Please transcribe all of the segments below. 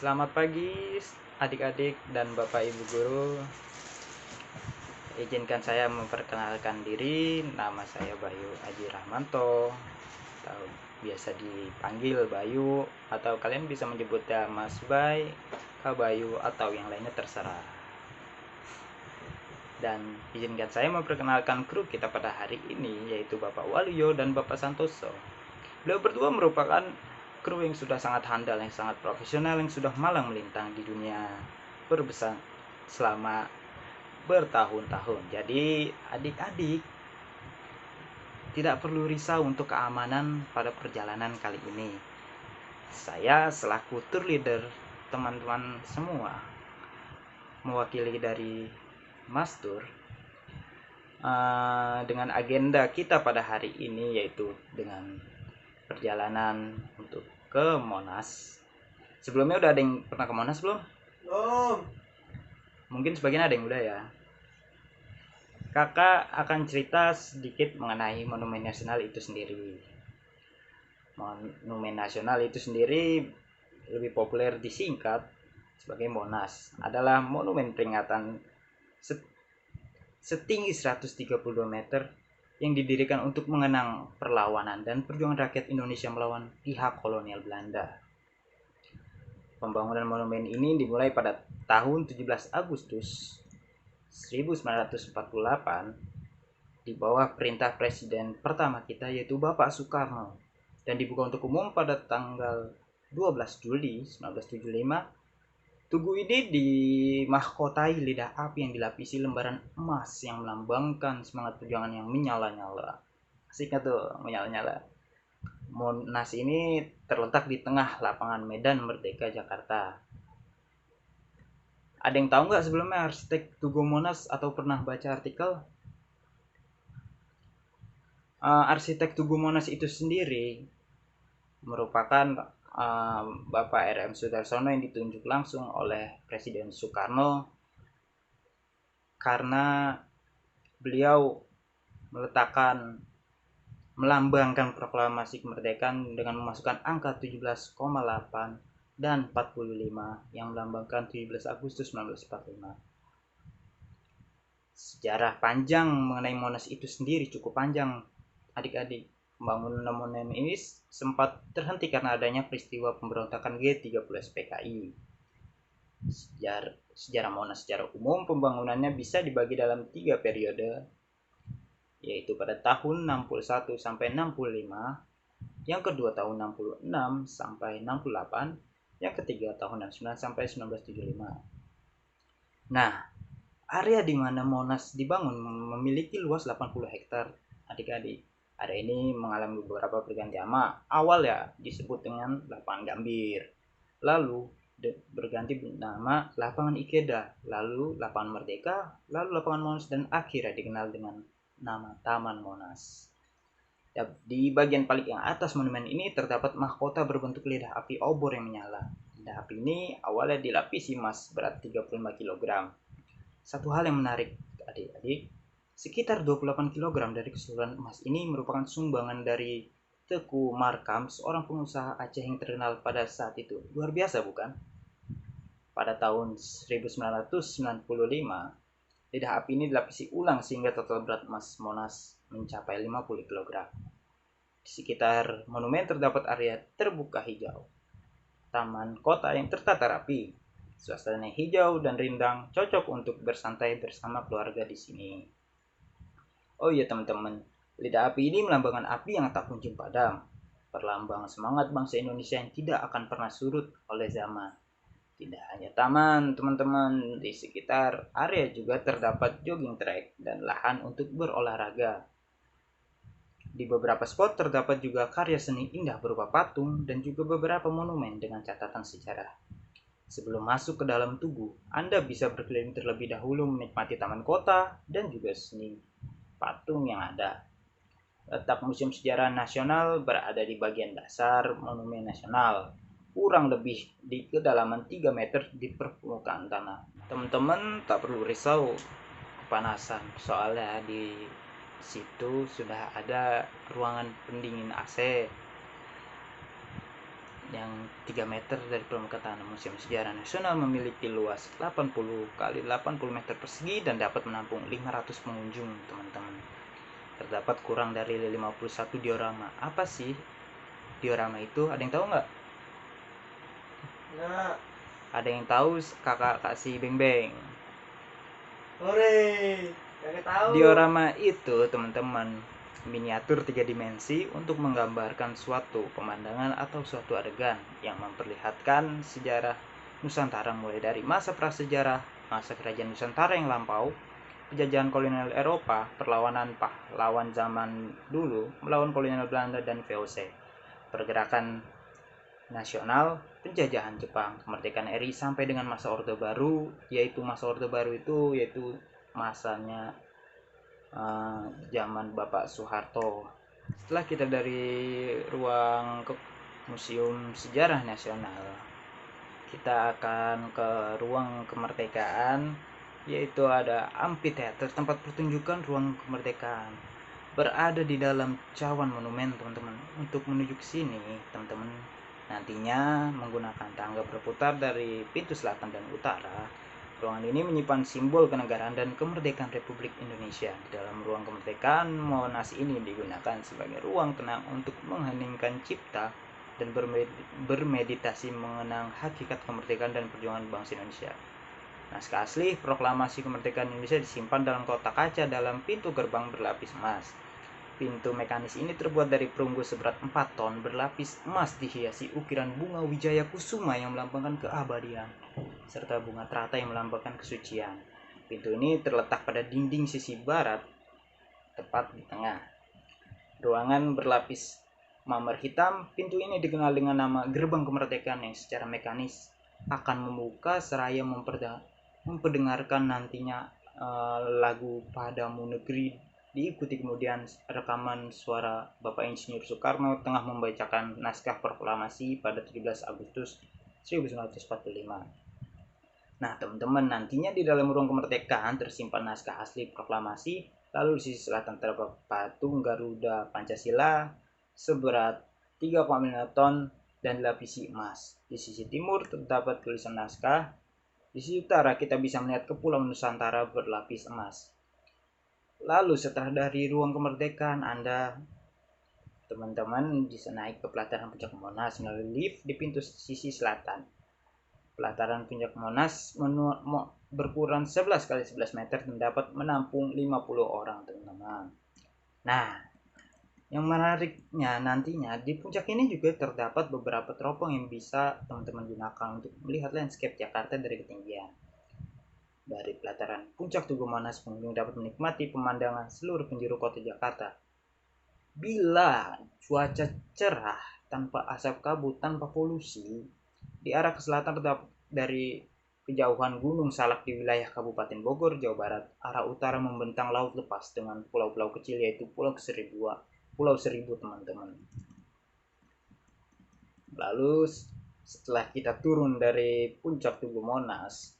Selamat pagi adik-adik dan Bapak Ibu guru. Izinkan saya memperkenalkan diri. Nama saya Bayu Aji Rahmanto, atau biasa dipanggil Bayu, atau kalian bisa menyebutnya Mas Bay, Kak Bayu, atau yang lainnya terserah. Dan izinkan saya memperkenalkan kru kita pada hari ini, yaitu Bapak Waluyo dan Bapak Santoso. Beliau berdua merupakan kru yang sudah sangat handal, yang sangat profesional, yang sudah malang melintang di dunia perbesar selama bertahun-tahun. Jadi adik-adik tidak perlu risau untuk keamanan pada perjalanan kali ini. Saya selaku tour leader teman-teman semua, mewakili dari Mas Tour, dengan agenda kita pada hari ini, yaitu dengan perjalanan untuk ke Monas. Sebelumnya udah ada yang pernah ke Monas belum? Belum. Mungkin sebagian ada yang udah ya. Kakak akan cerita sedikit mengenai Monumen Nasional itu sendiri. Monumen Nasional itu sendiri lebih populer disingkat sebagai Monas. Adalah monumen peringatan setinggi 132 meter yang didirikan untuk mengenang perlawanan dan perjuangan rakyat Indonesia melawan pihak kolonial Belanda. Pembangunan monumen ini dimulai pada tahun 17 Agustus 1948 di bawah perintah Presiden pertama kita, yaitu Bapak Soekarno, dan dibuka untuk umum pada tanggal 12 Juli 1975. Tugu ini dimahkotai lidah api yang dilapisi lembaran emas yang melambangkan semangat perjuangan yang menyala-nyala. Asiknya tuh, menyala-nyala. Monas ini terletak di tengah lapangan Medan Merdeka, Jakarta. Ada yang tahu nggak sebelumnya arsitek Tugu Monas atau pernah baca artikel? Arsitek Tugu Monas itu sendiri merupakan Bapak R.M. Sudarsono yang ditunjuk langsung oleh Presiden Soekarno karena beliau melambangkan proklamasi kemerdekaan dengan memasukkan angka 17,8 dan 45 yang melambangkan 17 Agustus 1945. Sejarah panjang mengenai Monas itu sendiri cukup panjang, adik-adik. Pembangunan monumen ini sempat terhenti karena adanya peristiwa pemberontakan G30 SPKI. Sejarah Monas secara umum pembangunannya bisa dibagi dalam 3 periode, yaitu pada tahun 61 sampai 65, yang kedua tahun 66 sampai 68, yang ketiga tahun 69 sampai 1975. Nah, area di mana Monas dibangun memiliki luas 80 hektar, adik-adik. Area ini mengalami beberapa pergantian nama. Awal ya disebut dengan Lapangan Gambir, lalu berganti nama Lapangan Ikeda, lalu Lapangan Merdeka, lalu Lapangan Monas, dan akhirnya dikenal dengan nama Taman Monas. Di bagian paling yang atas monumen ini terdapat mahkota berbentuk lidah api obor yang menyala. Lidah api ini awalnya dilapisi emas berat 35 kg. Satu hal yang menarik, adik-adik, sekitar 28 kg dari keseluruhan emas ini merupakan sumbangan dari Teku Markam, seorang pengusaha Aceh yang terkenal pada saat itu. Luar biasa bukan? Pada tahun 1995, lidah api ini dilapisi ulang sehingga total berat emas Monas mencapai 50 kg. Di sekitar monumen terdapat area terbuka hijau, taman kota yang tertata rapi. Suasana hijau dan rindang cocok untuk bersantai bersama keluarga di sini. Oh iya teman-teman, lidah api ini melambangkan api yang tak kunjung padam, perlambang semangat bangsa Indonesia yang tidak akan pernah surut oleh zaman. Tidak hanya taman, teman-teman, di sekitar area juga terdapat jogging track dan lahan untuk berolahraga. Di beberapa spot terdapat juga karya seni indah berupa patung dan juga beberapa monumen dengan catatan sejarah. Sebelum masuk ke dalam tugu, Anda bisa berkeliling terlebih dahulu menikmati taman kota dan juga seni patung yang ada. Letak Museum Sejarah Nasional berada di bagian dasar Monumen Nasional, kurang lebih di kedalaman 3 meter di permukaan tanah. Teman-teman tak perlu risau kepanasan, soalnya di situ sudah ada ruangan pendingin AC. yang 3 meter dari permukaan. Museum Sejarah Nasional memiliki luas 80 kali 80 meter persegi dan dapat menampung 500 pengunjung, teman-teman. Terdapat kurang dari 51 diorama. Apa sih diorama itu? Ada yang tahu nggak? Nah, Ada yang tahu? Kakak kasih beng-beng. Hore, gak tahu. Diorama itu, teman-teman, miniatur 3 dimensi untuk menggambarkan suatu pemandangan atau suatu adegan yang memperlihatkan sejarah Nusantara mulai dari masa prasejarah, masa kerajaan Nusantara yang lampau, penjajahan kolonial Eropa, perlawanan pahlawan zaman dulu melawan kolonial Belanda dan VOC, pergerakan nasional, penjajahan Jepang, kemerdekaan RI sampai dengan masa Orde Baru, yaitu masa Orde Baru itu yaitu masanya zaman Bapak Soeharto. Setelah kita dari ruang ke Museum Sejarah Nasional, kita akan ke ruang kemerdekaan, yaitu ada amphitheater, tempat pertunjukan ruang kemerdekaan. Berada di dalam cawan monumen, teman-teman. Untuk menuju ke sini, teman-teman, nantinya menggunakan tangga berputar dari pintu selatan dan utara. Ruangan ini menyimpan simbol kenegaraan dan kemerdekaan Republik Indonesia. Di dalam ruang kemerdekaan, Monas ini digunakan sebagai ruang tenang untuk mengheningkan cipta dan bermeditasi mengenang hakikat kemerdekaan dan perjuangan bangsa Indonesia. Naskah asli proklamasi kemerdekaan Indonesia disimpan dalam kotak kaca dalam pintu gerbang berlapis emas. Pintu mekanis ini terbuat dari perunggu seberat 4 ton berlapis emas dihiasi ukiran bunga wijaya kusuma yang melambangkan keabadian, serta bunga teratai yang melambangkan kesucian. Pintu ini terletak pada dinding sisi barat, tepat di tengah. Ruangan berlapis marmer hitam, pintu ini dikenal dengan nama Gerbang Kemerdekaan yang secara mekanis akan membuka seraya memperdengarkan nantinya lagu Padamu Negeri. Diikuti kemudian rekaman suara Bapak Insinyur Soekarno tengah membacakan naskah proklamasi pada 17 Agustus 1945. Nah, teman-teman, nantinya di dalam ruang kemerdekaan tersimpan naskah asli proklamasi. Lalu di sisi selatan terdapat patung Garuda Pancasila seberat 3,5 ton dan dilapisi emas. Di sisi timur terdapat tulisan naskah. Di sisi utara kita bisa melihat Kepulauan Nusantara berlapis emas. Lalu setelah dari ruang kemerdekaan, Anda teman-teman bisa naik ke pelataran puncak Monas melalui lift di pintu sisi selatan. Pelataran puncak Monas berukuran 11 kali 11 meter dan dapat menampung 50 orang, teman-teman. Nah, yang menariknya nantinya di puncak ini juga terdapat beberapa teropong yang bisa teman-teman gunakan untuk melihat landscape Jakarta dari ketinggian. Dari pelataran puncak Tugu Monas, pengunjung dapat menikmati pemandangan seluruh penjuru kota Jakarta. Bila cuaca cerah, tanpa asap kabut, tanpa polusi, di arah ke selatan terdapat dari kejauhan Gunung Salak di wilayah Kabupaten Bogor, Jawa Barat. Arah utara membentang laut lepas dengan pulau-pulau kecil yaitu Pulau Seribu, teman-teman. Lalu setelah kita turun dari puncak Tugu Monas,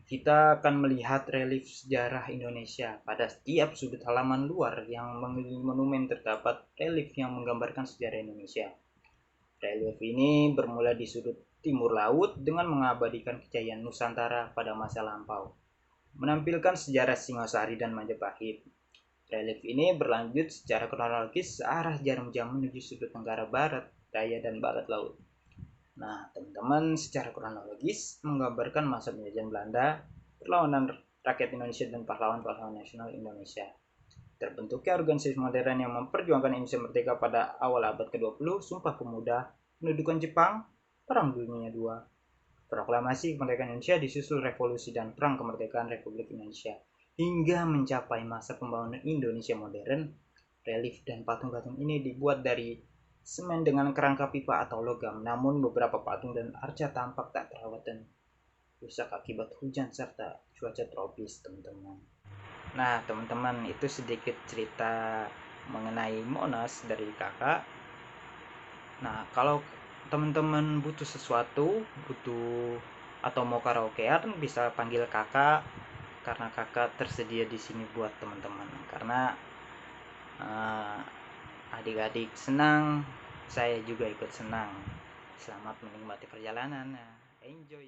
kita akan melihat relief sejarah Indonesia. Pada setiap sudut halaman luar yang mengelilingi monumen terdapat relief yang menggambarkan sejarah Indonesia. Relief ini bermula di sudut timur laut dengan mengabadikan kejayaan Nusantara pada masa lampau, menampilkan sejarah Singosari dan Majapahit. Relief ini berlanjut secara kronologis searah jarum jam menuju sudut tenggara barat, daya, dan barat laut. Nah, teman-teman, secara kronologis menggambarkan masa penjajahan Belanda, perlawanan rakyat Indonesia, dan pahlawan-pahlawan nasional Indonesia. Terbentuknya organisasi modern yang memperjuangkan Indonesia merdeka pada awal abad ke-20, Sumpah Pemuda, pendudukan Jepang, Perang Dunia II, proklamasi kemerdekaan Indonesia disusul revolusi dan perang kemerdekaan Republik Indonesia. Hingga mencapai masa pembangunan Indonesia modern, relief dan patung-patung ini dibuat dari semen dengan kerangka pipa atau logam, namun beberapa patung dan arca tampak tak terawat dan rusak akibat hujan serta cuaca tropis, teman-teman. Nah, teman-teman, itu sedikit cerita mengenai Monas dari kakak. Nah, kalau teman-teman butuh sesuatu, atau mau karaokean, bisa panggil kakak karena kakak tersedia di sini buat teman-teman. Karena adik-adik senang Saya juga ikut senang. Selamat menikmati perjalanan. Enjoy.